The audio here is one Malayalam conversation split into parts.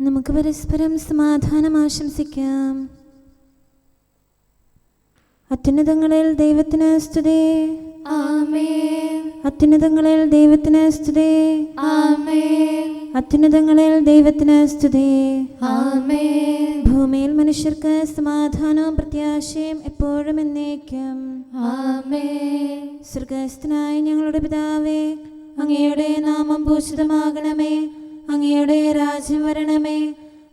നമുക്ക് പരസ്പരം സമാധാനം ആശംസിക്കാം. അത്യുന്നതങ്ങളിൽ ദൈവത്തിന് സ്തുതി. ആമേൻ. അത്യുന്നതങ്ങളിൽ ദൈവത്തിന് സ്തുതി. ആമേൻ. അത്യുന്നതങ്ങളിൽ ദൈവത്തിന് സ്തുതി. ആമേൻ. ഭൂമിയിൽ മനുഷ്യർക്ക് സമാധാനവും പ്രത്യാശയും എപ്പോഴും എന്നേക്കും. ആമേൻ. സ്വർഗ്ഗസ്ഥനായ ഞങ്ങളുടെ പിതാവേ, അങ്ങയുടെ നാമം പൂജിതമാകണമേ. അങ്ങയുടെ രാജ്യം വരണമേ.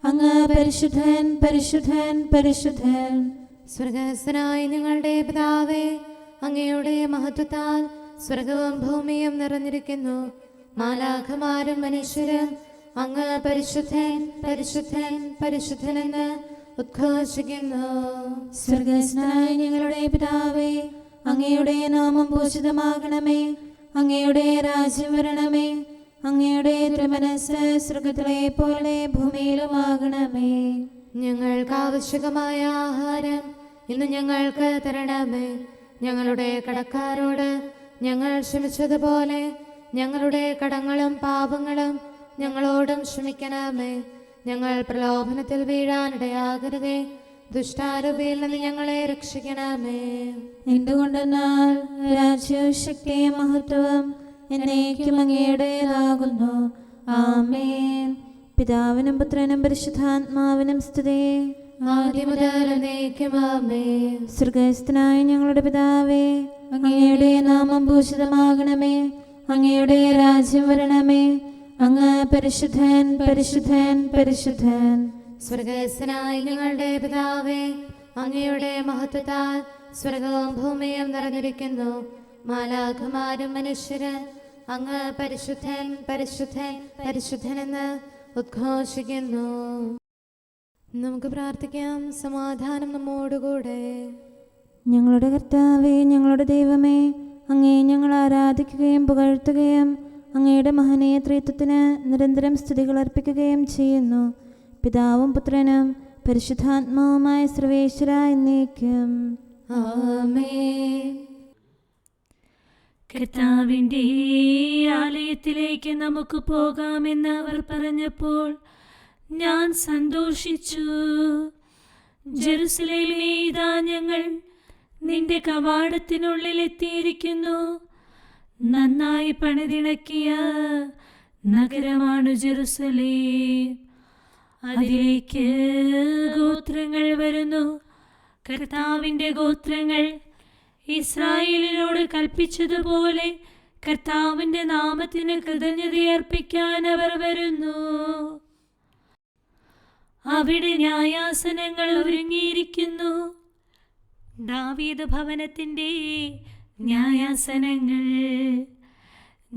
അങ്ങ് പരിശുദ്ധൻ, പരിശുദ്ധൻ, പരിശുദ്ധൻ. സ്വർഗ്ഗസ്ഥനായ ഞങ്ങളുടെ പിതാവേ, അങ്ങയുടെ മഹത്വത്താൽ സ്വർഗവും ഭൂമിയും നിറഞ്ഞിരിക്കുന്നു. മാലാഖമാരും മനുഷ്യരും അങ്ങ് പരിശുദ്ധൻ, പരിശുദ്ധൻ, പരിശുദ്ധനെന്ന് ഉദ്ഘോഷിക്കുന്നു. സ്വർഗ്ഗസ്ഥനായ ഞങ്ങളുടെ പിതാവേ, അങ്ങയുടെ നാമം പൂജിതമാകണമേ. അങ്ങയുടെ രാജ്യം വരണമേ. അങ്ങയുടെ തിരുമനസ്സ് സ്വർഗ്ഗത്തിലെ പോലെ ഭൂമിയിലുമാകണമേ. ഞങ്ങൾക്ക് ആവശ്യകമായ ആഹാരം ഇന്ന് ഞങ്ങൾക്ക് തരണമേ. ഞങ്ങളുടെ കടക്കാരോട് ഞങ്ങൾ ക്ഷമിച്ചതുപോലെ ഞങ്ങളുടെ കടങ്ങളും പാപങ്ങളും ഞങ്ങളോടും ക്ഷമിക്കണമേ. ഞങ്ങൾ പ്രലോഭനത്തിൽ വീഴാനിടയാകരുതേ. ദുഷ്ടാരൂപിയിൽ നിന്ന് ഞങ്ങളെ രക്ഷിക്കണമേ. എന്തുകൊണ്ടെന്നാൽ രാജ്യവും ശക്തിയും മഹത്വവും എന്നേക്കും അങ്ങയുടേതാകുന്നു. ആമേൻ. പിതാവിനും പുത്രനും പരിശുദ്ധാത്മാവിനും സ്തുതി. ആദ്യം മുതൽ എന്നേക്കും ആമേൻ. സ്വർഗ്ഗസ്ഥനായ ഞങ്ങളുടെ പിതാവേ, അങ്ങയുടെ നാമം പൂജിതമാകണമേ. അങ്ങയുടെ രാജ്യം വരണമേ. അങ്ങ് പരിശുദ്ധൻ, പരിശുദ്ധൻ, പരിശുദ്ധൻ. സ്വർഗ്ഗസ്ഥനായ ഞങ്ങളുടെ പിതാവേ, അങ്ങയുടെ മഹത്വത്താൽ സ്വർഗവും ഭൂമിയും നിറഞ്ഞിരിക്കുന്നു. മാലാഖമാരും മനുഷ്യരും അങ്ങ് പരിശുദ്ധൻ, പരിശുദ്ധൻ, പരിശുദ്ധനെന്ന് ഉദ്ഘോഷിക്കുന്നു. നമുക്ക് പ്രാർത്ഥിക്കാം. സമാധാനം നമ്മോടുകൂടെ. ഞങ്ങളുടെ കർത്താവേ, ഞങ്ങളുടെ ദൈവമേ, അങ്ങയെ ഞങ്ങൾ ആരാധിക്കുകയും പുകഴ്ത്തുകയും അങ്ങയുടെ മഹനീയ ത്രിത്വത്തിന് നിരന്തരം സ്തുതികൾ അർപ്പിക്കുകയും ചെയ്യുന്നു. പിതാവും പുത്രനും പരിശുദ്ധാത്മാവുമായ സർവേശ്വര എന്നേക്കും. ആമേൻ. കർത്താവിൻ്റെ ആലയത്തിലേക്ക് നമുക്ക് പോകാമെന്ന് അവർ പറഞ്ഞപ്പോൾ ഞാൻ സന്തോഷിച്ചു. ജെറുസലേമേ, ഇതാ ഞങ്ങൾ നിന്റെ കവാടത്തിനുള്ളിൽ എത്തിയിരിക്കുന്നു. നന്നായി പണിതിണക്കിയ നഗരമാണ് ജെറുസലേം. അതിലേക്ക് ഗോത്രങ്ങൾ വരുന്നു. കർത്താവിൻ്റെ ഗോത്രങ്ങൾ ഇസ്രായേലിനോട് കൽപ്പിച്ചതുപോലെ കർത്താവിൻ്റെ നാമത്തിന് കൃതജ്ഞതയർപ്പിക്കാൻ അവർ വരുന്നു. അവിടെ ന്യായാസനങ്ങൾ ഒരുങ്ങിയിരിക്കുന്നു. ദാവീദ് ഭവനത്തിൻ്റെ ന്യായാസനങ്ങൾ.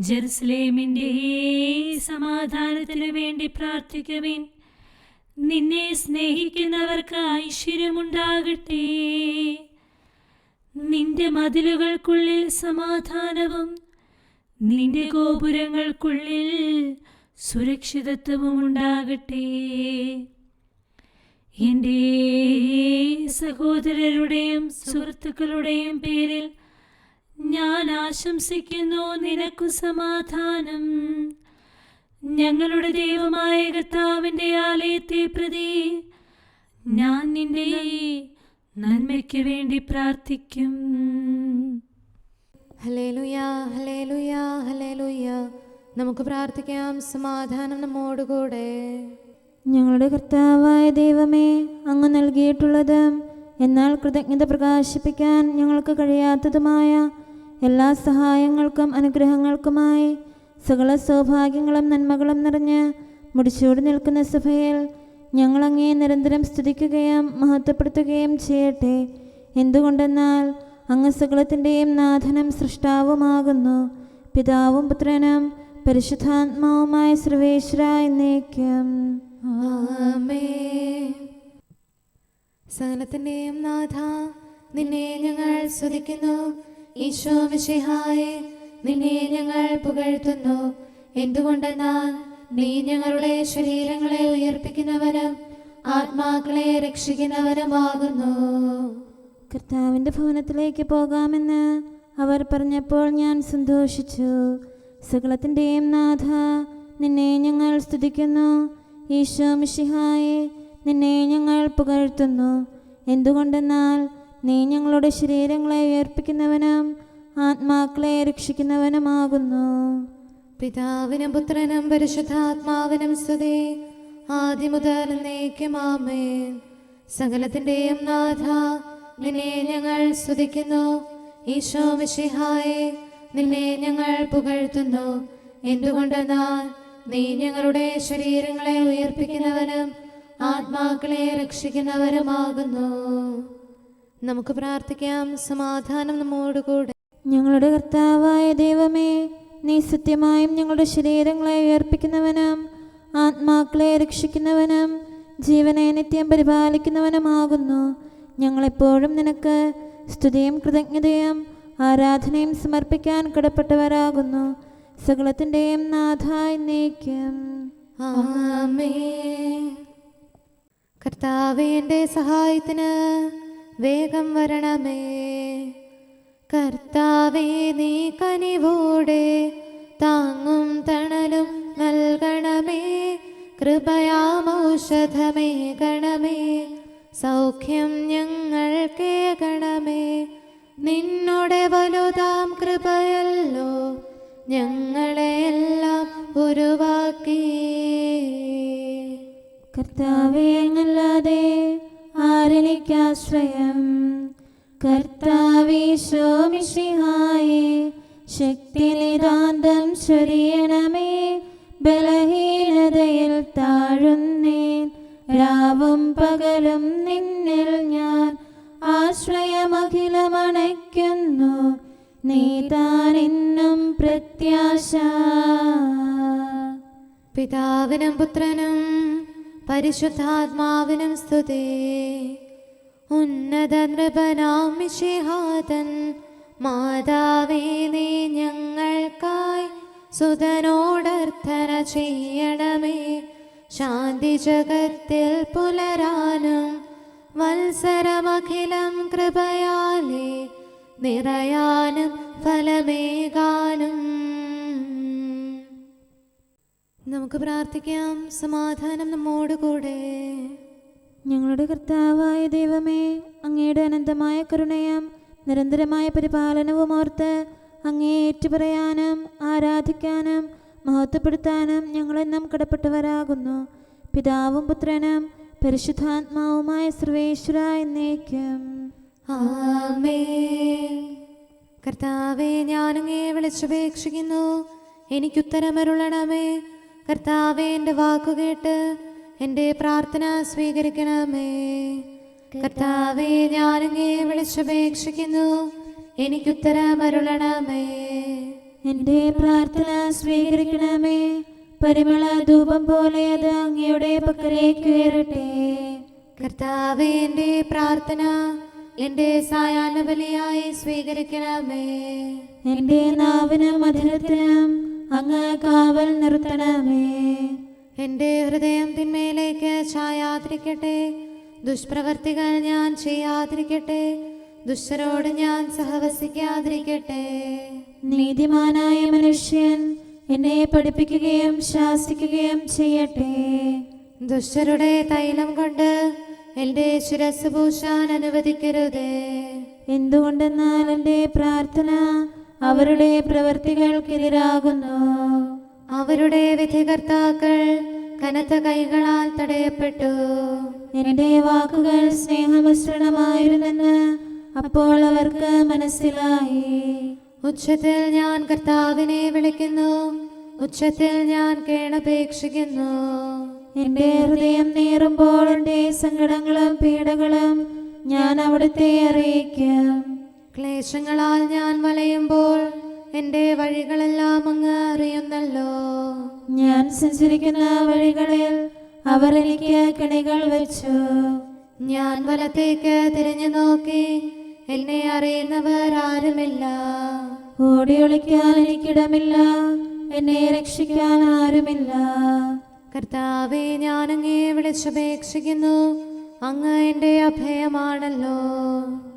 ജെറുസലേമിൻ്റെ സമാധാനത്തിനു വേണ്ടി പ്രാർത്ഥിക്കുവിൻ. നിന്നെ സ്നേഹിക്കുന്നവർക്ക് ഐശ്വര്യമുണ്ടാകട്ടെ. നിന്റെ മതിലുകൾക്കുള്ളിൽ സമാധാനവും നിന്റെ ഗോപുരങ്ങൾക്കുള്ളിൽ സുരക്ഷിതത്വവും ഉണ്ടാകട്ടെ. എൻ്റെ സഹോദരരുടെയും സുഹൃത്തുക്കളുടെയും പേരിൽ ഞാൻ ആശംസിക്കുന്നു, നിനക്കു സമാധാനം. ഞങ്ങളുടെ ദൈവമായ കർത്താവിൻ്റെ ആലയത്തെ പ്രതി ഞാൻ നിന്റെ നന്മയ്ക്ക് വേണ്ടി പ്രാർത്ഥിക്കും. Hallelujah, hallelujah, hallelujah. നമുക്ക് പ്രാർത്ഥിക്കാം. സമാധാനം നമ്മോടുകൂടെ. ഞങ്ങളുടെ കർത്താവായ ദൈവമേ, അങ്ങ് നൽകിയിട്ടുള്ളതും എന്നാൽ കൃതജ്ഞത പ്രകാശിപ്പിക്കാൻ ഞങ്ങൾക്ക് കഴിയാത്തതുമായ എല്ലാ സഹായങ്ങൾക്കും അനുഗ്രഹങ്ങൾക്കുമായി സകല സൗഭാഗ്യങ്ങളും നന്മകളും നിറഞ്ഞ് മുടിച്ചൂടി നിൽക്കുന്ന സഭയിൽ ഞങ്ങൾ അങ്ങയെ നിരന്തരം സ്തുതിക്കുകയും മഹത്വപ്പെടുത്തുകയും ചെയ്യട്ടെ. എന്തുകൊണ്ടെന്നാൽ അങ്ങ് സകലത്തിൻ്റെയും നാഥനും സൃഷ്ടാവുമാകുന്നു. പിതാവും പുത്രനും പരിശുദ്ധാത്മാവുമായ സർവേശ്വര എന്നേക്കും. ആമേൻ. സകലത്തിന്റെയും നാഥ, നിന്നെ ഞങ്ങൾ സ്തുതിക്കുന്നു. ഈശോ മിശിഹായേ, നിന്നെ ഞങ്ങൾ പുകഴ്ത്തുന്നു. എന്തുകൊണ്ടെന്നാൽ നീ ഞങ്ങളുടെ ശരീരങ്ങളെ ഉയർപ്പിക്കുന്നവനും ആത്മാക്കളെ രക്ഷിക്കുന്നവനുമാകുന്നു. കർത്താവിൻ്റെ ഭവനത്തിലേക്ക് പോകാമെന്ന് അവർ പറഞ്ഞപ്പോൾ ഞാൻ സന്തോഷിച്ചു. സകലത്തിൻ്റെയും നാഥ, നിന്നെ ഞങ്ങൾ സ്തുതിക്കുന്നു. ഈശോ മിശിഹായെ, നിന്നെ ഞങ്ങൾ പുകഴ്ത്തുന്നു. എന്തുകൊണ്ടെന്നാൽ നീ ഞങ്ങളുടെ ശരീരങ്ങളെ ഉയർപ്പിക്കുന്നവനും ആത്മാക്കളെ രക്ഷിക്കുന്നവനുമാകുന്നു. പിതാവിനും പുത്രനും പരിശുദ്ധാത്മാവിനും സ്തുതി, ആദ്യം മുതൽ എന്നേക്കും ആമേൻ. സകലത്തിന്റെയും നാഥ, നിന്നെ ഞങ്ങൾ സ്തുതിക്കുന്നു. ഈശോ മിശിഹായെ, നിന്നെ ഞങ്ങൾ പുകഴ്ത്തുന്നു. എന്തുകൊണ്ടെന്നാൽ നീ ഞങ്ങളുടെ ശരീരങ്ങളെ ഉയർപ്പിക്കുന്നവനും ആത്മാക്കളെ രക്ഷിക്കുന്നവരുമാകുന്നു. നമുക്ക് പ്രാർത്ഥിക്കാം. സമാധാനം നമ്മോടുകൂടെ. ഞങ്ങളുടെ കർത്താവായ ദൈവമേ, നീ സത്യമായും ഞങ്ങളുടെ ശരീരങ്ങളെ ഉയർപ്പിക്കുന്നവനും ആത്മാക്കളെ രക്ഷിക്കുന്നവനും ജീവനെ നിത്യം പരിപാലിക്കുന്നവനുമാകുന്നു. ഞങ്ങളെപ്പോഴും നിനക്ക് സ്തുതിയും കൃതജ്ഞതയും ആരാധനയും സമർപ്പിക്കാൻ കടപ്പെട്ടവരാകുന്നു. സകലത്തിൻ്റെയും നാഥ എന്നേക്കും ആമേൻ. കർത്താവേ, എൻ്റെ സഹായത്തിന് വേഗം വരണമേ. കർത്താവേ, നീ കനിവോടെ താങ്ങും തണലും നൽകണമേ. കൃപയാമൗഷധമേ ഗണമേ, സൗഖ്യം ഞങ്ങൾക്കേകണമേ. നിന്നോടെ വലുതാം കൃപയല്ലോ ഞങ്ങളെയെല്ലാം ഉരുവാക്കി. കർത്താവേ, അങ്ങല്ലാതെ ആരെനിക്കാശ്രയം? കർത്താവീശോ മിശിഹായേ, ശക്തി നിതാന്തം ചൊരിയണമേ. ബലഹീനതയിൽ താഴുന്നേൻ, രാവും പകലും നിന്നിൽ ഞാൻ ആശ്രയമഖിലമണയ്ക്കുന്നു. നീ താനെന്നും പ്രത്യാശ. പിതാവിനും പുത്രനും പരിശുദ്ധാത്മാവിനും സ്തുതി. ഉന്നത നൃപനാം മിശിഹാതൻ മാതാവേ, നീ ഞങ്ങൾക്കായി സുതനോടർത്ഥന ചെയ്യണമേ. ശാന്തി ജഗത്തിൽ പുലരാനും വത്സരമഖിലം കൃപയാലേ നിറയാനും ഫലമേകാനും. നമുക്ക് പ്രാർത്ഥിക്കാം. സമാധാനം നമ്മോടുകൂടെ. ഞങ്ങളുടെ കർത്താവായ ദൈവമേ, അങ്ങയുടെ അനന്തമായ കരുണയും നിരന്തരമായ പരിപാലനവും ഓർത്ത് അങ്ങേ ഏറ്റുപറയാനും ആരാധിക്കാനും മഹത്വപ്പെടുത്താനും ഞങ്ങളെന്നും കടപ്പെട്ടവരാകുന്നു. പിതാവും പുത്രനും പരിശുദ്ധാത്മാവുമായ സർവേശ്വര എന്നേക്കും ആമേൻ. കർത്താവേ, ഞാനങ്ങേ വിളിച്ചപേക്ഷിക്കുന്നു, എനിക്കുത്തരമരുളണമേ. കർത്താവേ, എൻ്റെ വാക്കുകേട്ട് എൻ്റെ പ്രാർത്ഥന സ്വീകരിക്കണമേ. കർത്താവേ, ഞാനങ്ങേ വിളിച്ചപേക്ഷിക്കുന്നു, എനിക്കുത്തരമരുളണമേ. എൻ്റെ പ്രാർത്ഥന സ്വീകരിക്കണമേ. പരിമള ധൂപം പോലെ അത് അങ്ങയുടെ പക്കലേക്ക് ഉയരട്ടെ. കർത്താവേ, എൻ്റെ പ്രാർത്ഥന എൻ്റെ സായാഹ്ന ബലിയായി സ്വീകരിക്കണമേ. എൻ്റെ നാവിനും മധുരത്തിനും അങ്ങ് കാവൽ നിർത്തണമേ. എൻ്റെ ഹൃദയം തിന്മയിലേക്ക് ചായാതിരിക്കട്ടെ. ദുഷ്പ്രവർത്തികൾ ഞാൻ ചെയ്യാതിരിക്കട്ടെ. ദുഷ്ടരോട് ഞാൻ സഹവസിക്കാതിരിക്കട്ടെ. നീതിമാനായ മനുഷ്യൻ എന്നെ പഠിപ്പിക്കുകയും ശാസിക്കുകയും ചെയ്യട്ടെ. ദുഷ്ടരുടെ തൈലം കൊണ്ട് എൻ്റെ ശിരസ് പൂശാൻ അനുവദിക്കരുതേ. എന്തുകൊണ്ടെന്നാൽ എൻ്റെ പ്രാർത്ഥന അവരുടെ പ്രവൃത്തികൾക്കെതിരാകുന്നു. അവരുടെ വിധികർത്താക്കൾ കനത്ത കൈകളാൽ തടയപ്പെട്ടു. എൻ്റെ വാക്കുകൾ സ്നേഹമിശ്രണമായിരുന്നെന്ന് അപ്പോൾ അവർക്ക് മനസ്സിലായി. ഉച്ചത്തിൽ ഞാൻ കർത്താവിനെ വിളിക്കുന്നു, ഉച്ചത്തിൽ ഞാൻ കേണപേക്ഷിക്കുന്നു. എൻ്റെ ഹൃദയം നീറുമ്പോൾ എൻ്റെ സങ്കടങ്ങളും പീഡകളും ഞാൻ അവിടുത്തെ അറിയിക്കും. ക്ലേശങ്ങളാൽ ഞാൻ വലയുമ്പോൾ എൻ്റെ വഴികളെല്ലാം അങ്ങ് അറിയുന്നല്ലോ. ഞാൻ സഞ്ചരിക്കുന്ന വഴികളിൽ അവർ എനിക്ക് കെണികൾ വെച്ചു. ഞാൻ വലത്തേക്ക് തിരിഞ്ഞു നോക്കി, എന്നെ അറിയുന്നവർ ആരുമില്ല. ഓടിയൊളിക്കാൻ എനിക്കിടമില്ല, എന്നെ രക്ഷിക്കാൻ ആരുമില്ല. കർത്താവേ, ഞാനങ്ങേ വിളിച്ചപേക്ഷിക്കുന്നു, അങ്ങ് എൻ്റെ അഭയമാണല്ലോ.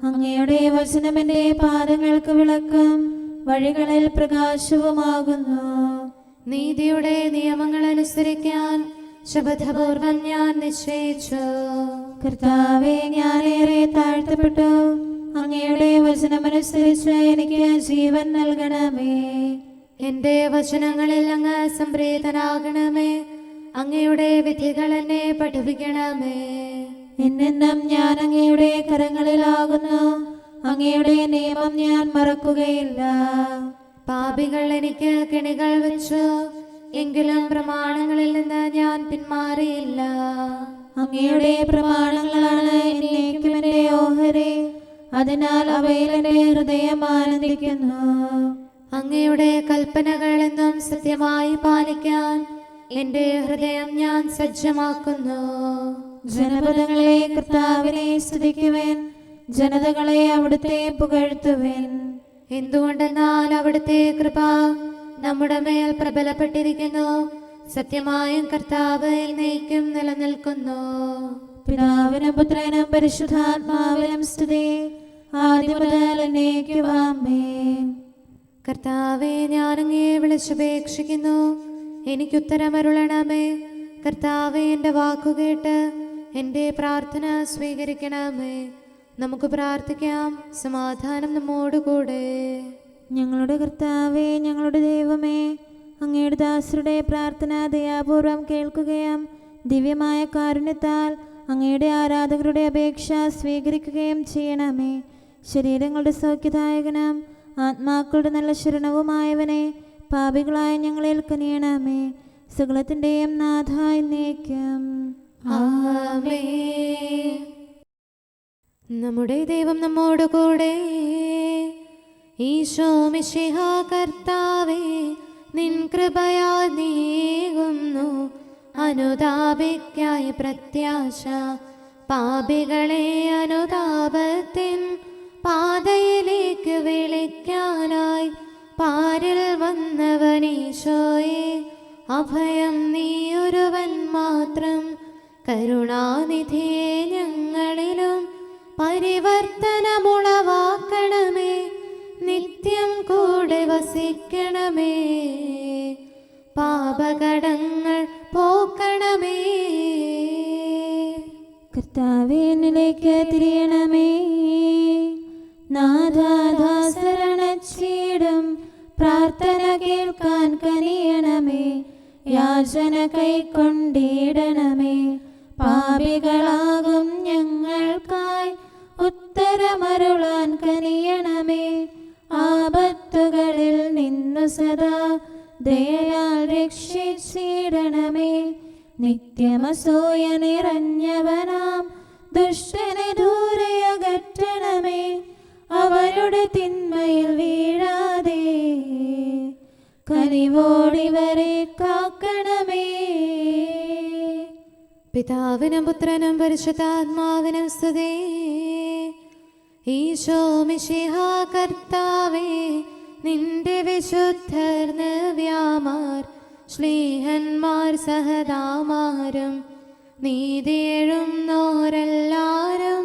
അങ്ങയുടെ വചനം എൻ്റെ പാദങ്ങൾക്ക് വിളക്കും വഴികളിൽ പ്രകാശവുമാകുന്നു. നീതിയുടെ നിയമങ്ങൾ അനുസരിക്കാൻ ശപഥപൂർവം ഞാൻ നിശ്ചയിച്ചു. കർത്താവേ, ഞാനേറെ താഴ്ത്തപ്പെട്ടു. അങ്ങയുടെ വചനമനുസരിച്ച് എനിക്ക് ജീവൻ നൽകണമേ. എന്റെ വചനങ്ങളിൽ അങ്ങ് സംപ്രീതനാകണമേ. അങ്ങയുടെ വിധികൾ എന്നെ പഠിപ്പിക്കണമേ. എന്നെന്നും ഞാൻ അങ്ങയുടെ കരങ്ങളിലാകുന്നു. അങ്ങയുടെ നിയമം ഞാൻ മറക്കുകയില്ല. പാപികൾ എനിക്ക് കെണികൾ വെച്ചു, എങ്കിലും പ്രമാണങ്ങളിൽ നിന്ന് ഞാൻ പിന്മാറിയില്ല. അങ്ങയുടെ പ്രമാണങ്ങളാണ് എന്നേക്കും എന്റെ ഓഹരി. അതിനാൽ അവയിൽ എന്റെ ഹൃദയം ആനന്ദിക്കുന്നു. അങ്ങയുടെ കൽപ്പനകൾ എന്നും സത്യമായി പാലിക്കാൻ എന്റെ ഹൃദയം ഞാൻ സജ്ജമാക്കുന്നു. ജനപദങ്ങളെ കർത്താവിനെ സ്തുതിക്കുവേൻ. ജനതകളെ അവിടുത്തെ പുകഴ്ത്തുവേൻ. എന്തുകൊണ്ടെന്നാൽ അവിടുത്തെ കൃപ നമ്മുടെ മേൽ പ്രബലപ്പെട്ടിരിക്കുന്നു. സത്യമായും കർത്താവ് എന്നേക്കും നിലനിൽക്കുന്നു. പിതാവിനും പുത്രനും പരിശുദ്ധാത്മാവിനും സ്തുതി, ആദ്യം മുതൽ എന്നേക്കും ആമേൻ. കർത്താവെ, ഞാൻ അങ്ങയെ വിളിച്ചപേക്ഷിക്കുന്നു, എനിക്കുത്തരമരുളണമേ. കർത്താവെ, എൻ്റെ വാക്കുകേട്ട് എൻ്റെ പ്രാർത്ഥന സ്വീകരിക്കണമേ. നമുക്ക് പ്രാർത്ഥിക്കാം. സമാധാനം നമ്മോടുകൂടെ. ഞങ്ങളുടെ കർത്താവേ, ഞങ്ങളുടെ ദൈവമേ, അങ്ങയുടെ ദാസരുടെ പ്രാർത്ഥന ദയാപൂർവം കേൾക്കുകയും ദിവ്യമായ കാരുണ്യത്താൽ അങ്ങയുടെ ആരാധകരുടെ അപേക്ഷ സ്വീകരിക്കുകയും ചെയ്യണമേ. ശരീരങ്ങളുടെ സൗഖ്യദായകനും ആത്മാക്കളുടെ നല്ല ശരണവുമായവനെ, പാപികളായ ഞങ്ങളിൽ കനിയണമേ. സകലത്തിൻ്റെയും നാഥ എന്നേക്കും ആമേൻ. നമ്മുടെ ദൈവം നമ്മോടുകൂടെ. ഈശോ മിശിഹാ കർത്താവേ, നിൻ കൃപയാൽ നീങ്ങുന്നു അനുതാപിക്കായി പ്രത്യാശ. പാപികളെ അനുതാപത്തിൻ പാതയിലേക്ക് വിളിക്കാനായി പാരിൽ വന്നവനീശോയെ, അഭയം നീയൊരുവൻ മാത്രം. കരുണാനിധിയെ ഞങ്ങളിലും പരിവർത്തനമുളവാക്കണമേ. നിത്യം കൂടെ വസിക്കണമേ. പാപകടങ്ങൾ പോക്കണമേ. കർത്താവേ, എന്നിലേക്ക് തിരിയണമേ. നാഥാദാസരണച്ചീടും പ്രാർത്ഥന കേൾക്കാൻ കനിയണമേ. യാചന കൈക്കൊണ്ടിടണമേ. പാപികളാകും ഞങ്ങൾക്കായി ഉത്തരമരുളാൻ കനിയണമേ. ആപത്തുകളിൽ നിന്നു സദാ ദയയാൽ രക്ഷിച്ചിടണമേ. നിത്യമസൂയ നിറഞ്ഞവനാം ദുഷ്ടനെ ദൂരെയകറ്റണമേ. അവരുടെ തിന്മയിൽ വീഴാതെ കനിവോടിവരെ കാക്കണമേ. പിതാവിനും പുത്രനും പരിശുദ്ധാത്മാവിനും സ്തുതി. ഈശോ മിശിഹാ കർത്താവേ, നിന്റെ വിശുദ്ധർ നവ്യാമാർ ശ്ലീഹന്മാർ സഹദാമാരും നീതിയെഴുന്നോരെല്ലാരും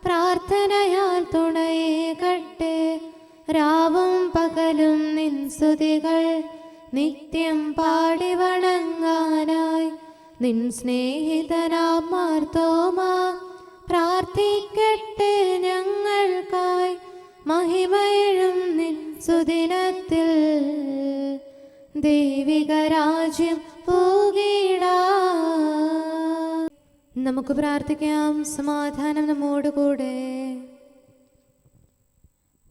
പ്രാർത്ഥനയാൽ തുണയേകട്ടെ. രാവും പകലും നിൻ സ്തുതികൾ നിത്യം പാടി വണങ്ങാനായി നിൻ സ്നേഹിതനാം മാർത്തോമാ പ്രാർത്ഥിക്കട്ടെ ഞങ്ങൾക്കായി. മഹിമയിഴും നിൻ സുദിനത്തിൽ ദൈവിക രാജ്യം പൂകിടാം. നമുക്ക് പ്രാർത്ഥിക്കാം. സമാധാനം നമ്മോടുകൂടെ.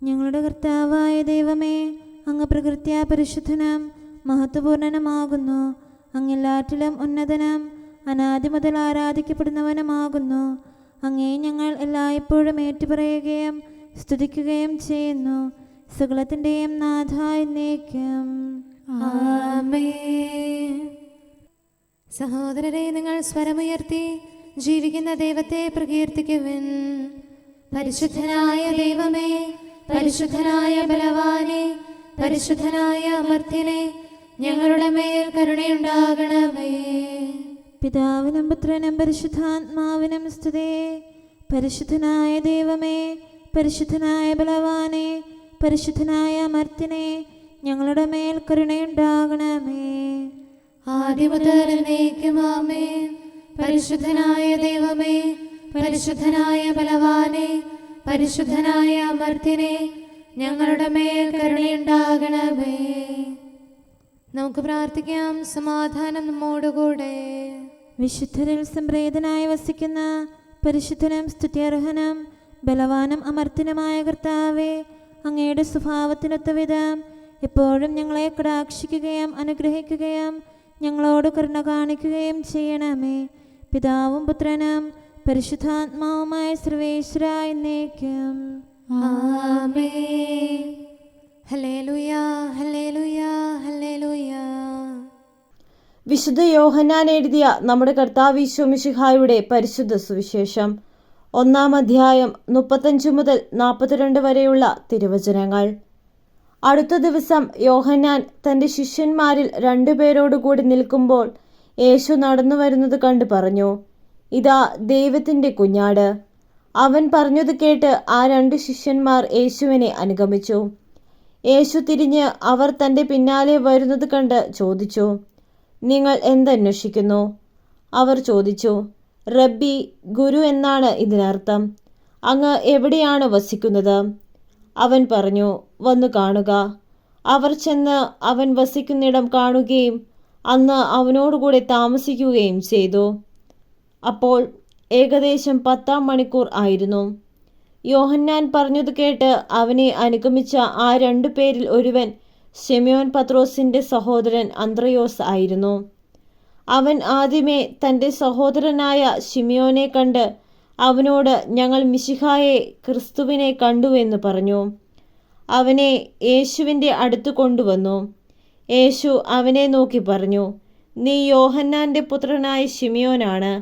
ഞങ്ങളുടെ കർത്താവായ ദൈവമേ, അങ്ങ് പ്രകൃത്യാ പരിശുദ്ധനും മഹത്വപൂർണനുമാകുന്നു. അങ്ങെല്ലാറ്റിലും ഉന്നതനും അനാദി മുതൽ ആരാധിക്കപ്പെടുന്നവനുമാകുന്നു. അങ്ങേ ഞങ്ങൾ എല്ലായ്പ്പോഴും ഏറ്റുപറയുകയും സ്തുതിക്കുകയും ചെയ്യുന്നു. സകലത്തിൻ്റെയും നാഥ എന്നേക്കും ആമേൻ. സഹോദരരെ, നിങ്ങൾ സ്വരമുയർത്തി ജീവിക്കുന്ന ദൈവത്തെ പ്രകീർത്തിക്കുവിൻ. പരിശുദ്ധനായ ദൈവമേ, പരിശുദ്ധനായ ബലവാനെ, പരിശുദ്ധനായ അമർത്യനെ, ഞങ്ങളുടെ മേൽ കരുണയുണ്ടാകണമേ. പിതാവിനും പുത്രനും പരിശുദ്ധാത്മാവിനും സ്തുതി. പരിശുദ്ധനായ ദൈവമേ, പരിശുദ്ധനായ ബലവാനെ, പരിശുദ്ധനായ അമർത്യനെ, ഞങ്ങളുടെ മേൽ കരുണയുണ്ടാകണമേ. ആദിമുതൽ എന്നേക്കും ആമേൻ. പരിശുദ്ധനായ ദൈവമേ, പരിശുദ്ധനായ ബലവാനെ, പരിശുദ്ധനായ അമർത്യനെ, ഞങ്ങളുടെ മേൽ കരുണയുണ്ടാകണമേ. നമുക്ക് പ്രാർത്ഥിക്കാം. സമാധാനം നമ്മോടുകൂടെ. വിശുദ്ധരിൽ സംപ്രീതനായി വസിക്കുന്ന പരിശുദ്ധനും സ്തുത്യർഹനും ബലവാനും അമർത്യനുമായ കർത്താവേ, അങ്ങയുടെ സ്വഭാവത്തിനൊത്ത വിധം എപ്പോഴും ഞങ്ങളെ കടാക്ഷിക്കുകയും അനുഗ്രഹിക്കുകയും ഞങ്ങളോട് കരുണ കാണിക്കുകയും ചെയ്യണമേ. പിതാവും പുത്രനും പരിശുദ്ധാത്മാവുമായ സർവേശ്വര എന്നേക്കും ആമേൻ. Hallelujah, hallelujah, hallelujah. വിശുദ്ധ യോഹന്നാൻ എഴുതിയ നമ്മുടെ കർത്താവ് ഈശോ മിശിഹായുടെ പരിശുദ്ധ സുവിശേഷം 1-ാം അധ്യായം 35 മുതൽ 42 വരെയുള്ള തിരുവചനങ്ങൾ. അടുത്ത ദിവസം യോഹന്നാൻ തൻ്റെ ശിഷ്യന്മാരിൽ 2 പേരോടുകൂടി നിൽക്കുമ്പോൾ യേശു നടന്നു വരുന്നത് കണ്ടു പറഞ്ഞു, ഇതാ ദൈവത്തിൻ്റെ കുഞ്ഞാട്. അവൻ പറഞ്ഞത് കേട്ട് ആ 2 ശിഷ്യന്മാർ യേശുവിനെ അനുഗമിച്ചു. യേശു തിരിഞ്ഞ് അവർ തൻ്റെ പിന്നാലെ വരുന്നത് കണ്ട് ചോദിച്ചു, നിങ്ങൾ എന്തന്വേഷിക്കുന്നു? അവർ ചോദിച്ചു, റബ്ബി, ഗുരു എന്നാണ് ഇതിനർത്ഥം. അങ്ങ് എവിടെയാണ് വസിക്കുന്നത്? അവൻ പറഞ്ഞു, വന്നു കാണുക. അവർ ചെന്ന് അവൻ വസിക്കുന്നിടം കാണുകയും അന്ന് അവനോടുകൂടെ താമസിക്കുകയും ചെയ്തു. അപ്പോൾ ഏകദേശം 10-ാം മണിക്കൂർ ആയിരുന്നു. യോഹന്നാൻ പറഞ്ഞത് കേട്ട് അവനെ അനുഗമിച്ച ആ 2 പേരിൽ ഒരുവൻ ശിമയോൻ പത്രോസിൻ്റെ സഹോദരൻ അന്ത്രയോസ് ആയിരുന്നു. അവൻ ആദ്യമേ തൻ്റെ സഹോദരനായ ശിമയോനെ കണ്ട് അവനോട്, ഞങ്ങൾ മിശിഹായെ, ക്രിസ്തുവിനെ കണ്ടുവെന്ന് പറഞ്ഞു. അവനെ യേശുവിൻ്റെ അടുത്ത് കൊണ്ടുവന്നു. യേശു അവനെ നോക്കി പറഞ്ഞു, നീ യോഹന്നാൻ്റെ പുത്രനായ ശിമയോനാണ്.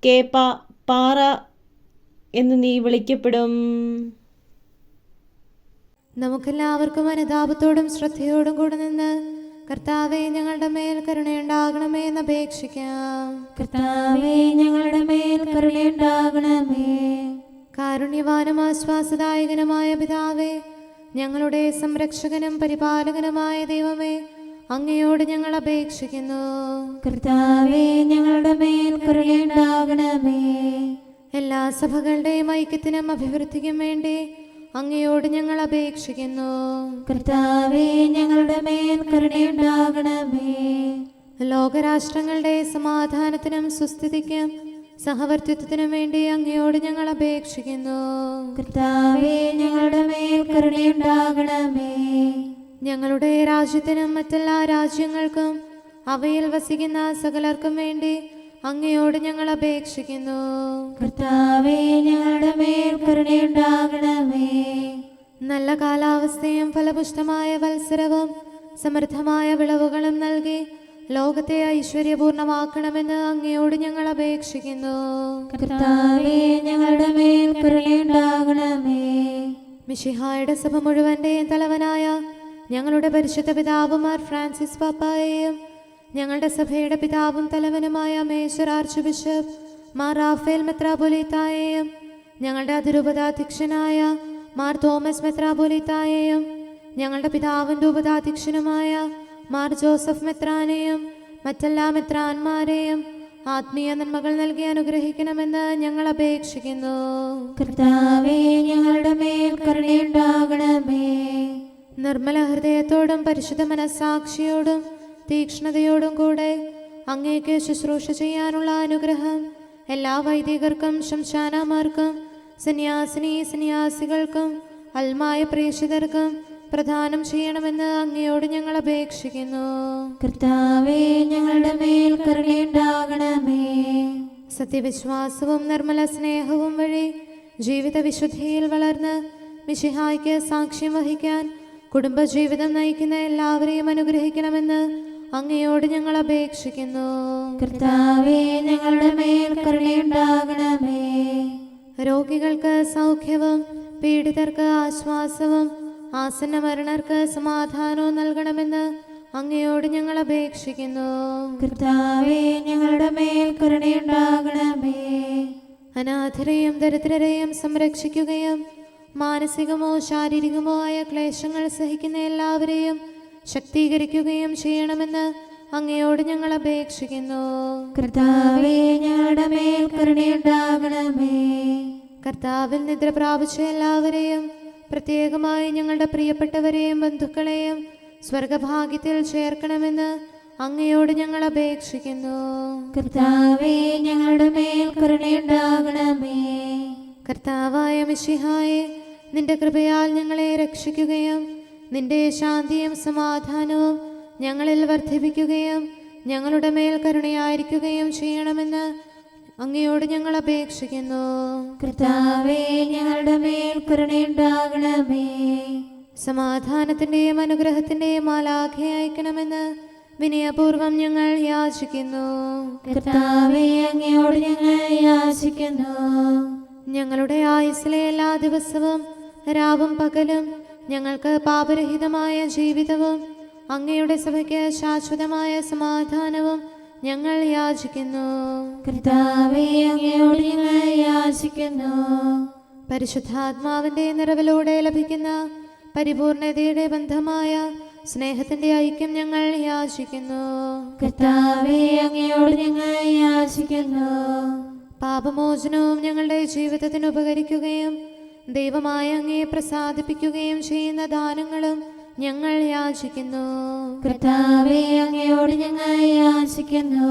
കേപ്പ, പാറ എന്ന് നീ വിളിക്കപ്പെടും. നമുക്കെല്ലാവർക്കും അനുതാപത്തോടും ശ്രദ്ധയോടും കൂടെ നിന്ന് കർത്താവേ, ഞങ്ങളുടെ മേൽ കരുണയുണ്ടാകണമേ എന്ന് അപേക്ഷിക്കാം. കർത്താവേ, ഞങ്ങളുടെ മേൽ കരുണയുണ്ടാകണമേ. കാരുണ്യവാനും ആശ്വാസദായകനുമായ പിതാവേ, ഞങ്ങളുടെ സംരക്ഷകനും പരിപാലകനുമായ ദൈവമേ, അങ്ങയോട് ഞങ്ങൾ അപേക്ഷിക്കുന്നു. കർത്താവേ, ഞങ്ങളുടെ മേൽ കരുണയുണ്ടാകണമേ. എല്ലാ സഭകളുടെയും ഐക്യത്തിനും അഭിവൃദ്ധിക്കും വേണ്ടി അങ്ങയോട് ഞങ്ങൾ അപേക്ഷിക്കുന്നു. കർത്താവേ, ഞങ്ങളുടെ മേൽ കരുണയുണ്ടാകണമേ. ലോകരാഷ്ട്രങ്ങളുടെ സമാധാനത്തിനും സുസ്ഥിതിക്കും സഹവർത്തിത്വത്തിനും വേണ്ടി അങ്ങയോട് ഞങ്ങൾ അപേക്ഷിക്കുന്നു. കർത്താവേ, ഞങ്ങളുടെ മേൽ കരുണയുണ്ടാകണമേ. ഞങ്ങളുടെ രാജ്യത്തിനും മറ്റെല്ലാ രാജ്യങ്ങൾക്കും അവയിൽ വസിക്കുന്ന സകലർക്കും വേണ്ടി അങ്ങയോട് ഞങ്ങൾ അപേക്ഷിക്കുന്നു. കർത്താവേ, ഞങ്ങളുടെ മേൽ കരുണയുണ്ടാകണമേ. നല്ല കാലാവസ്ഥയും ഫലപുഷ്ടമായ വത്സരവും സമൃദ്ധമായ വിളവുകളും നൽകി ലോകത്തെ ഐശ്വര്യപൂർണമാക്കണമെന്ന് അങ്ങയോട് ഞങ്ങൾ അപേക്ഷിക്കുന്നു. കർത്താവേ, ഞങ്ങളുടെ മേൽ കരുണയുണ്ടാകണമേ. മിശിഹായുടെ സഭ മുഴുവൻ്റെയും തലവനായ ഞങ്ങളുടെ പരിശുദ്ധ പിതാവുമാർ ഫ്രാൻസിസ് പാപ്പായെയും ഞങ്ങളുടെ സഭയുടെ പിതാവും തലവനുമായ മേജർ ആർച്ച് ബിഷപ്പ് മാർ റാഫേൽ മെത്രാപൊലീത്തായെയും ഞങ്ങളുടെ അതിരൂപതാധ്യക്ഷനായ മാർ തോമസ് മെത്രാപൊലീത്തായെയും ഞങ്ങളുടെ പിതാവിൻ്റെ ഉപതാധ്യക്ഷനുമായ മാർ ജോസഫ് മെത്രാനെയും മറ്റെല്ലാ മെത്രാന്മാരെയും ആത്മീയ നന്മകൾ നൽകി അനുഗ്രഹിക്കണമെന്ന് ഞങ്ങൾ അപേക്ഷിക്കുന്നു. കർത്താവേ, ഞങ്ങളുടെ മേൽ കരുണയുണ്ടാകണമേ. നിർമ്മല ഹൃദയത്തോടും പരിശുദ്ധ മനസ്സാക്ഷിയോടും തീക്ഷ്ണതയോടും കൂടെ അങ്ങേക്ക് ശുശ്രൂഷ ചെയ്യാനുള്ള അനുഗ്രഹം എല്ലാ വൈദികർക്കും ശംശാനമാർക്കും സന്യാസികൾക്കും അൽമായ പ്രേക്ഷിതർക്കും പ്രദാനം ചെയ്യണമെന്ന് അങ്ങയോട് ഞങ്ങൾ അപേക്ഷിക്കുന്നു. കർത്താവേ, ഞങ്ങളുടെ മേൽ കരുണയുണ്ടാകണമേ. സത്യവിശ്വാസവും നിർമ്മല സ്നേഹവും വഴി ജീവിത വിശുദ്ധിയിൽ വളർന്ന് മിശിഹായ്ക്ക് സാക്ഷ്യം വഹിക്കാൻ കുടുംബജീവിതം നയിക്കുന്ന എല്ലാവരെയും അനുഗ്രഹിക്കണമെന്ന് അങ്ങയോട് ഞങ്ങൾ അപേക്ഷിക്കുന്നു. കർത്താവേ, ഞങ്ങളുടെ മേൽ കരുണയുണ്ടാകണമേ. രോഗികൾക്ക് സൗഖ്യവും പീഡിതർക്ക് ആശ്വാസവും ആസന്ന മരണർക്ക് സമാധാനവും നൽകണമെന്ന് അങ്ങയോട് ഞങ്ങൾ അപേക്ഷിക്കുന്നു. കർത്താവേ, ഞങ്ങളുടെ മേൽ കരുണയുണ്ടാകണമേ. അനാഥരെയും ദരിദ്രരെയും സംരക്ഷിക്കുകയും മാനസികമോ ശാരീരികമോ ആയ ക്ലേശങ്ങൾ സഹിക്കുന്ന എല്ലാവരെയും ശക്തീകരിക്കുകയും ചെയ്യണമെന്ന് അങ്ങയോട് ഞങ്ങൾ അപേക്ഷിക്കുന്നു. കർത്താവേ ഞങ്ങളുടെ മേൽ കരുണയുണ്ടാകണമേ. കർത്താവിൽ നിദ്ര പ്രാപിച്ച എല്ലാവരെയും, പ്രത്യേകമായി ഞങ്ങളുടെ പ്രിയപ്പെട്ടവരെയും ബന്ധുക്കളെയും സ്വർഗഭാഗ്യത്തിൽ ചേർക്കണമെന്ന് അങ്ങയോട് ഞങ്ങൾ അപേക്ഷിക്കുന്നു. കർത്താവേ ഞങ്ങളുടെ മേൽ കരുണയുണ്ടാകണമേ. കർത്താവായ മിശിഹായെ, നിന്റെ കൃപയാൽ ഞങ്ങളെ രക്ഷിക്കുകയും നിന്റെ ശാന്തിയും സമാധാനവും ഞങ്ങളിൽ വർദ്ധിപ്പിക്കുകയും ഞങ്ങളുടെ മേൽ കരുണയായിരിക്കുകയും ചെയ്യണമെന്ന് അങ്ങയോട് ഞങ്ങൾ അപേക്ഷിക്കുന്നു. കർത്താവേ ഞങ്ങളുടെ മേൽ കരുണയുണ്ടാകണമേ. സമാധാനത്തിന്റെയും അനുഗ്രഹത്തിന്റെയും മാലാഖയെ അയക്കണമെന്ന് വിനയപൂർവം ഞങ്ങൾ യാചിക്കുന്നു. കർത്താവേ അങ്ങയോട് ഞങ്ങൾ യാചിക്കുന്നു. ഞങ്ങളുടെ ആയുസ്സിലെ എല്ലാ ദിവസവും രാവും പകലും ഞങ്ങൾക്ക് പാപരഹിതമായ ജീവിതവും അങ്ങയുടെ സഭയ്ക്ക് ശാശ്വതമായ സമാധാനവും ഞങ്ങൾ യാചിക്കുന്നു. കർത്താവേ അങ്ങയോട് ഞങ്ങൾ യാചിക്കുന്നു. പരിശുദ്ധാത്മാവിന്റെ നിറവിലൂടെ ലഭിക്കുന്ന പരിപൂർണതയുടെ ബന്ധമായ സ്നേഹത്തിന്റെ ഐക്യം ഞങ്ങൾ യാചിക്കുന്നു. കർത്താവേ അങ്ങയോട് ഞങ്ങൾ യാചിക്കുന്നു. പാപമോചനവും ഞങ്ങളുടെ ജീവിതത്തിന് ഉപകരിക്കുകയും ദൈവമായ അങ്ങയെ പ്രസാദിപ്പിക്കുകയും ചെയ്യുന്ന ദാനങ്ങളും ഞങ്ങൾ യാചിക്കുന്നു. കർത്താവേ അങ്ങയോട് ഞങ്ങൾ യാചിക്കുന്നു.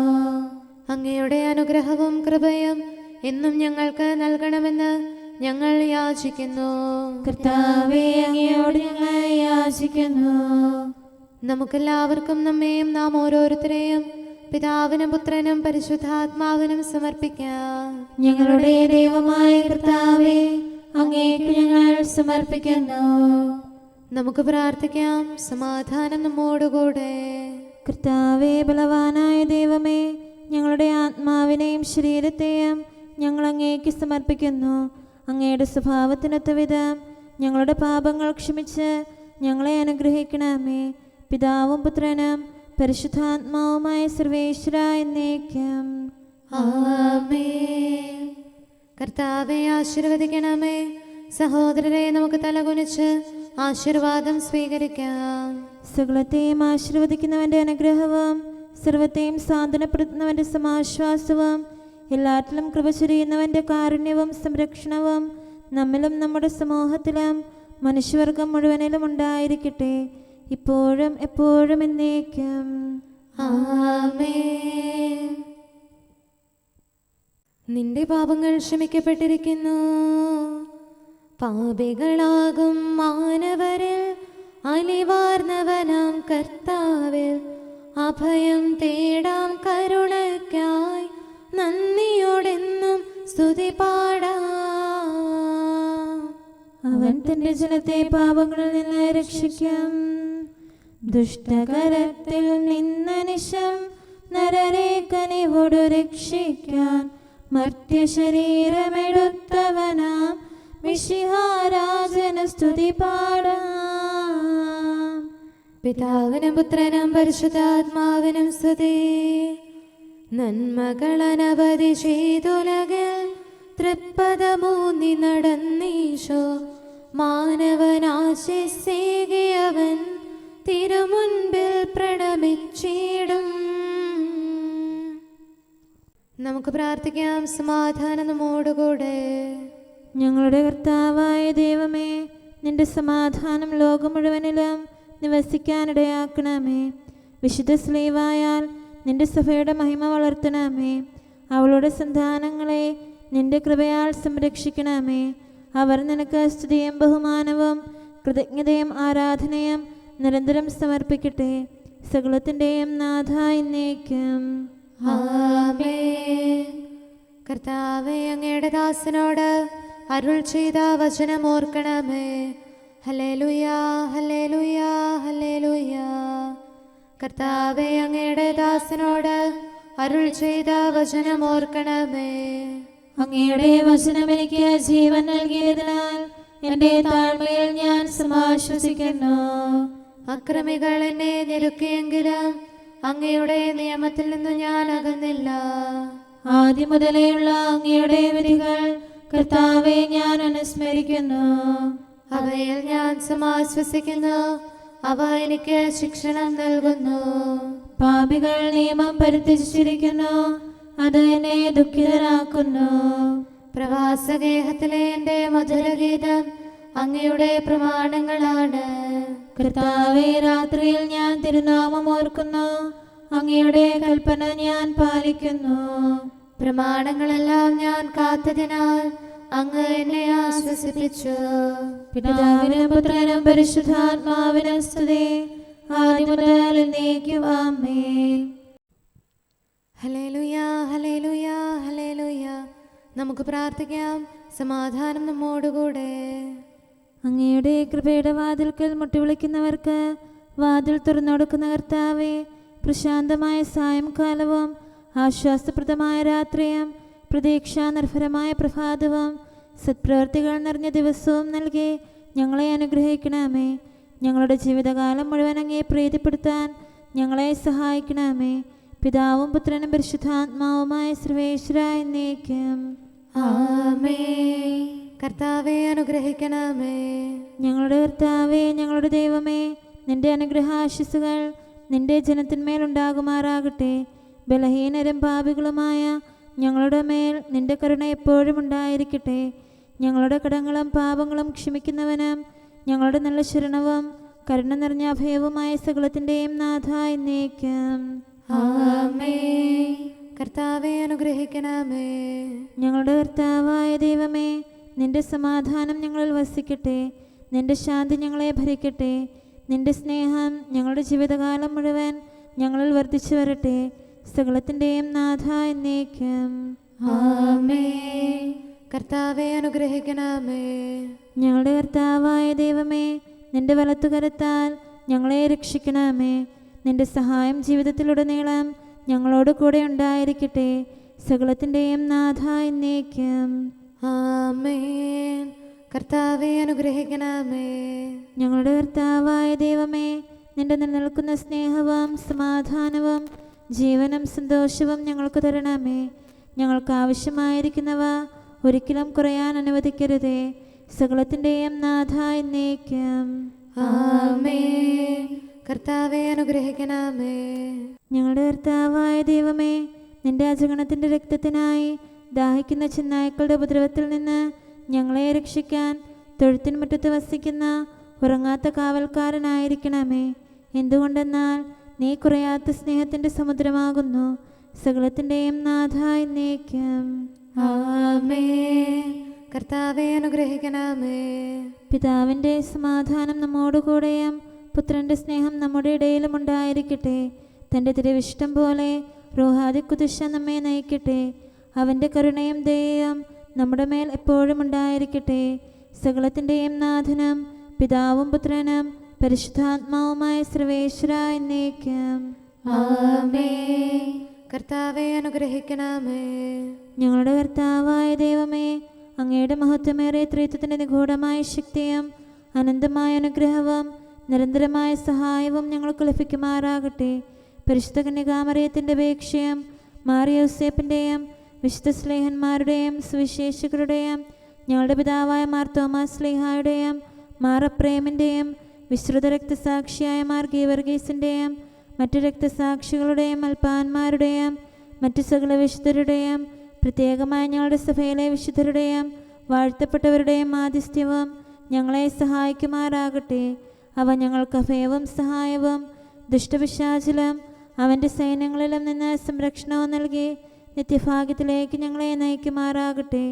അങ്ങയുടെ അനുഗ്രഹവും കൃപയും എന്നും ഞങ്ങൾക്ക് നൽകണമെന്ന് ഞങ്ങൾ യാചിക്കുന്നു. കർത്താവേ അങ്ങയോട് ഞങ്ങൾ യാചിക്കുന്നു. നമുക്കെല്ലാവർക്കും നമ്മെയും നാം ഓരോരുത്തരെയും പിതാവിനും പുത്രനും പരിശുദ്ധാത്മാവിനും സമർപ്പിക്കാം. ഞങ്ങളുടെ ദൈവമായ കർത്താവേ അങ്ങേക്ക് ഞങ്ങൾ സമർപ്പിക്കുന്നു. നമുക്ക് പ്രാർത്ഥിക്കാം. സമാധാനം നമ്മോടുകൂടെ. കർത്താവേ ബലവാനായ ദൈവമേ, ഞങ്ങളുടെ ആത്മാവിനെയും ശരീരത്തെയും ഞങ്ങൾ അങ്ങേക്ക് സമർപ്പിക്കുന്നു. അങ്ങയുടെ സ്വഭാവത്തിനൊത്ത വിധം ഞങ്ങളുടെ പാപങ്ങൾ ക്ഷമിച്ച് ഞങ്ങളെ അനുഗ്രഹിക്കണമേ. പിതാവും പുത്രനും പരിശുദ്ധാത്മാവുമായ സർവേശ്വര എന്നേക്കും ആമേൻ. കർത്താവെ ആശീർവദിക്കണമേ. സഹോദരരെ, നമുക്ക് തലകുനിച്ച് ആശീർവാദം സ്വീകരിക്കാം. സകലത്തെയും ആശീർവദിക്കുന്നവന്റെ അനുഗ്രഹവും സർവത്തെയും സാന്ത്വനപ്പെടുത്തുന്നവന്റെ സമാശ്വാസവും എല്ലാറ്റിലും കൃപ ചൊരിയുന്നവന്റെ കാരുണ്യവും സംരക്ഷണവും നമ്മിലും നമ്മുടെ സമൂഹത്തിലും മനുഷ്യവർഗം മുഴുവനിലും ഉണ്ടായിരിക്കട്ടെ, ഇപ്പോഴും എപ്പോഴും എന്നേക്കും ആമേൻ. നിന്റെ പാപങ്ങൾ ക്ഷമിക്കപ്പെട്ടിരിക്കുന്നു. പാപികളാകും മാനവരിൽ അലിവാർന്നവനാം കർത്താവിൽ അഭയം തേടാം. കരുണയ്ക്കായി നന്ദിയോടെന്നും സ്തുതി പാടാം. അവൻ തന്റെ ജനത്തെ പാപങ്ങളിൽ നിന്ന് രക്ഷിക്കും. ദുഷ്ടകരത്തിൽ നിന്നനിശം നരരെ കനിവോടു രക്ഷിക്കാൻ മർത്യശരീരമെടുത്തവനാം മിശിഹാരാജന സ്തുതി പാടാം. പിതാവിനും പുത്രനും പരിശുദ്ധാത്മാവിനും സ്തുതി. നന്മകൾ അനവധി ചെയ്തുലകിൽ തൃപ്പദമൂന്നി നടന്നീശോ. മാനവനാശിസേകിയവൻ തിരുമുൻപിൽ പ്രണമിച്ചിടും. നമുക്ക് പ്രാർത്ഥിക്കാം. സമാധാനം നമ്മോടുകൂടെ. ഞങ്ങളുടെ കർത്താവായ ദൈവമേ, നിന്റെ സമാധാനം ലോകം മുഴുവനിലും നിവസിക്കാനിടയാക്കണമേ. വിശുദ്ധ സ്ലീവായാൽ നിന്റെ സഭയുടെ മഹിമ വളർത്തണമേ. അവളുടെ സന്താനങ്ങളെ നിന്റെ കൃപയാൽ സംരക്ഷിക്കണമേ. അവർ നിനക്ക് സ്തുതിയും ബഹുമാനവും കൃതജ്ഞതയും ആരാധനയും നിരന്തരം സമർപ്പിക്കട്ടെ, സകലത്തിൻ്റെയും നാഥ എന്നേക്കും ആമേൻ. കർത്താവേ, അങ്ങയുടെ ദാസനോട് അരുൾ ചെയ്ത വചനം ഓർക്കണമേ. ഹല്ലേലൂയാ, ഹല്ലേലൂയാ, ഹല്ലേലൂയാ. കർത്താവേ, അങ്ങയുടെ ദാസനോട് അരുൾ ചെയ്ത വചനം ഓർക്കണമേ. അങ്ങയുടെ വചനം എനിക്ക് ജീവൻ നൽകിയതിനാൽ എൻ്റെ താഴ്മയിൽ ഞാൻ സമാശ്വസിക്കുന്നു. അക്രമികൾ എന്നെ ഞെരുക്കിയെങ്കിലും അങ്ങയുടെ നിയമത്തിൽ നിന്ന് ഞാൻ അകന്നില്ല. ആദ്യം മുതലേയുള്ള അങ്ങയുടെ വിധികൾ കർത്താവെ ഞാൻ അനുസ്മരിക്കുന്നു. അവയിൽ ഞാൻ സമാശ്വസിക്കുന്നു. അവ എനിക്ക് ശിക്ഷണം നൽകുന്നു. പാപികൾ നിയമം പരിത്യജിച്ചിരിക്കുന്നു, അത് എന്നെ ദുഃഖിതരാക്കുന്നു. പ്രവാസഗേഹത്തിലെ എൻ്റെ മധുരഗീതം അങ്ങയുടെ പ്രമാണങ്ങളാണ്. കർത്താവേ, രാത്രിയിൽ ഞാൻ തിരുനാമം ഓർക്കുന്നു, അങ്ങയുടെ കൽപ്പന ഞാൻ പാലിക്കുന്നു. പ്രമാണങ്ങളെല്ലാം ഞാൻ കാത്തതിനാൽ അങ്ങ് എന്നെ ആശ്വസിപ്പിച്ചു. പിതാവിനും പുത്രനും പരിശുദ്ധാത്മാവിനും സ്തുതി, ആദ്യം മുതൽ എന്നേക്കും ആമേൻ. Hallelujah, hallelujah, hallelujah. നമുക്ക് പ്രാർത്ഥിക്കാം. സമാധാനം നമ്മോടുകൂടെ. അങ്ങയുടെ കൃപയുടെ വാതിൽക്കൽ മുട്ടിവിളിക്കുന്നവർക്ക് വാതിൽ തുറന്നുകൊടുക്കുന്ന കർത്താവേ, പ്രശാന്തമായ സായംകാലവും ആശ്വാസപ്രദമായ രാത്രിയും പ്രതീക്ഷാനിർഭരമായ പ്രഭാതവും സത്പ്രവൃത്തികൾ നിറഞ്ഞ ദിവസവും നൽകി ഞങ്ങളെ അനുഗ്രഹിക്കണമേ. ഞങ്ങളുടെ ജീവിതകാലം മുഴുവൻ അങ്ങയെ പ്രീതിപ്പെടുത്താൻ ഞങ്ങളെ സഹായിക്കണമേ. പിതാവും പുത്രനും പരിശുദ്ധാത്മാവുമായ സർവേശ്വരായ എന്നേക്കും ആമേൻ. കർത്താവെ അനുഗ്രഹിക്കണമേ. ഞങ്ങളുടെ കർത്താവേ, ഞങ്ങളുടെ ദൈവമേ, നിന്റെ അനുഗ്രഹാശിസുകൾ നിന്റെ ജനത്തിന്മേലുണ്ടാകുമാറാകട്ടെ. ബലഹീനരും പാപികളുമായ ഞങ്ങളുടെ മേൽ നിന്റെ കരുണ എപ്പോഴും ഉണ്ടായിരിക്കട്ടെ. ഞങ്ങളുടെ കടങ്ങളും പാപങ്ങളും ക്ഷമിക്കുന്നവനും ഞങ്ങളുടെ നല്ല ശരണവും കരുണ നിറഞ്ഞ അഭയവുമായ സകലത്തിൻ്റെയും നാഥ എന്നേക്കും ആമേൻ. കർത്താവെ അനുഗ്രഹിക്കണമേ. ഞങ്ങളുടെ കർത്താവായ ദൈവമേ, നിന്റെ സമാധാനം ഞങ്ങളിൽ വസിക്കട്ടെ. നിന്റെ ശാന്തി ഞങ്ങളെ ഭരിക്കട്ടെ. നിന്റെ സ്നേഹം ഞങ്ങളുടെ ജീവിതകാലം മുഴുവൻ ഞങ്ങളിൽ വർദ്ധിച്ചു വരട്ടെ. സകലത്തിൻ്റെയും നാഥ എന്നേക്കും ആമേൻ. കർത്താവെ അനുഗ്രഹിക്കണമേ. ഞങ്ങളുടെ കർത്താവായ ദൈവമേ, നിന്റെ വലത്തുകരത്താൽ ഞങ്ങളെ രക്ഷിക്കണമേ. നിന്റെ സഹായം ജീവിതത്തിലുടനീളം ഞങ്ങളോട് കൂടെ ഉണ്ടായിരിക്കട്ടെ. സകലത്തിൻ്റെയും നാഥ എന്നേക്കും ആമേൻ. കർത്താവെ അനുഗ്രഹിക്കണമേ. ഞങ്ങളുടെ കർത്താവായ ദൈവമേ, നിന്റെ നിലനിൽക്കുന്ന സ്നേഹവും സമാധാനവും ജീവനും സന്തോഷവും ഞങ്ങൾക്ക് തരണമേ. ഞങ്ങൾക്ക് ആവശ്യമായിരിക്കുന്നവ ഒരിക്കലും കുറയാൻ അനുവദിക്കരുതേ. സകലത്തിൻ്റെയും നാഥ എന്നേക്കും ആമേൻ. കർത്താവെ അനുഗ്രഹിക്കണമേ. ഞങ്ങളുടെ കർത്താവായ ദൈവമേ, നിന്റെ അജഗണത്തിൻ്റെ രക്തത്തിനായി ദാഹിക്കുന്ന ചെന്നായ്ക്കളുടെ ഉപദ്രവത്തിൽ നിന്ന് ഞങ്ങളെ രക്ഷിക്കാൻ തൊഴുത്തിൻ മുറ്റത്ത് വസിക്കുന്ന ഉറങ്ങാത്ത കാവൽക്കാരനായിരിക്കണമേ. എന്തുകൊണ്ടെന്നാൽ നീ കുറയാത്ത സ്നേഹത്തിൻ്റെ സമുദ്രമാകുന്നു. സകലത്തിൻ്റെയും നാഥ എന്നേക്കും ആമേൻ. കർത്താവെ അനുഗ്രഹിക്കണമേ. പിതാവിൻ്റെ സമാധാനം നമ്മോടുകൂടെയും പുത്രൻ്റെ സ്നേഹം നമ്മുടെ ഇടയിലും ഉണ്ടായിരിക്കട്ടെ. തൻ്റെ തിരുവിഷ്ടം പോലെ റൂഹാദിക്കുദിശ നമ്മെ നയിക്കട്ടെ. അവൻ്റെ കരുണയും ദയയും നമ്മുടെ മേൽ എപ്പോഴും ഉണ്ടായിരിക്കട്ടെ. സകലത്തിൻ്റെയും നാഥനും പിതാവും പുത്രനും പരിശുദ്ധാത്മാവുമായ സർവേശ്വര എന്നേക്കും ആമേൻ. കർത്താവെ അനുഗ്രഹിക്കണമേ. ഞങ്ങളുടെ കർത്താവായ ദൈവമേ, അങ്ങയുടെ മഹത്വമേറിയ ത്രിത്വത്തിൻ്റെ നിഗൂഢമായ ശക്തിയും അനന്തമായ അനുഗ്രഹവും നിരന്തരമായ സഹായവും ഞങ്ങൾക്ക് ലഭിക്കുമാറാകട്ടെ. പരിശുദ്ധ കന്യകാമറിയത്തിൻ്റെ അപേക്ഷയും മാറിയോസേപ്പിൻ്റെയും വിശുദ്ധ സ്ലേഹന്മാരുടെയും സുവിശേഷകരുടെയും ഞങ്ങളുടെ പിതാവായ മാർ തോമാസ് സ്ലീഹായുടെയും മാർ അപ്രേമിൻ്റെയും വിശ്രുത രക്തസാക്ഷിയായ മാർ ഗീവർഗീസിൻ്റെയും മറ്റു രക്തസാക്ഷികളുടെയും അൽപ്പാന്മാരുടെയും മറ്റു സകല വിശുദ്ധരുടെയും പ്രത്യേകമായ ഞങ്ങളുടെ സഭയിലെ വിശുദ്ധരുടെയും വാഴ്ത്തപ്പെട്ടവരുടെയും ആതിഥ്യവും ഞങ്ങളെ സഹായിക്കുമാറാകട്ടെ. അവ ഞങ്ങൾക്ക് അഭയവും സഹായവും ദുഷ്ടപിശാചിലും അവൻ്റെ സൈന്യങ്ങളിലും നിന്ന് സംരക്ഷണവും നൽകി നിത്യഭാഗ്യത്തിലേക്ക് ഞങ്ങളെ നയിക്കുമാറാകട്ടെ.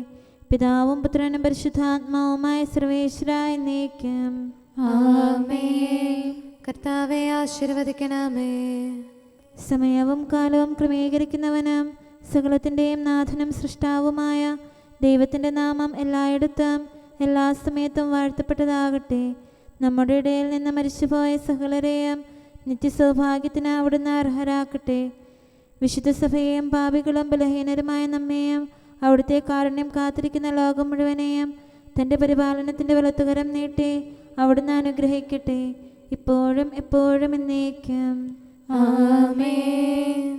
പിതാവും പുത്രനും പരിശുദ്ധാത്മാവുമായ സർവേശ്വര എന്നേക്കും ആമേൻ. കർത്താവെ ആശീർവദിക്കണമേ. സമയവും കാലവും ക്രമീകരിക്കുന്നവനും സകലത്തിൻ്റെയും നാഥനും സൃഷ്ടാവുമായ ദൈവത്തിൻ്റെ നാമം എല്ലായിടത്തും എല്ലാ സമയത്തും വാഴ്ത്തപ്പെട്ടതാകട്ടെ. നമ്മുടെ ഇടയിൽ നിന്ന് മരിച്ചുപോയ സകലരെയും നിത്യസൗഭാഗ്യത്തിന് അവിടുന്ന് അർഹരാക്കട്ടെ. വിശുദ്ധ സഭയെയും പാപികളും ബലഹീനരുമായ നമ്മെയും അവിടുത്തെ കാരുണ്യം കാത്തിരിക്കുന്ന ലോകം മുഴുവനെയും തൻ്റെ പരിപാലനത്തിൻ്റെ വലത്തുകരം നീട്ടി അവിടുന്ന് അനുഗ്രഹിക്കട്ടെ, ഇപ്പോഴും എപ്പോഴും എന്നേക്കും ആമേൻ.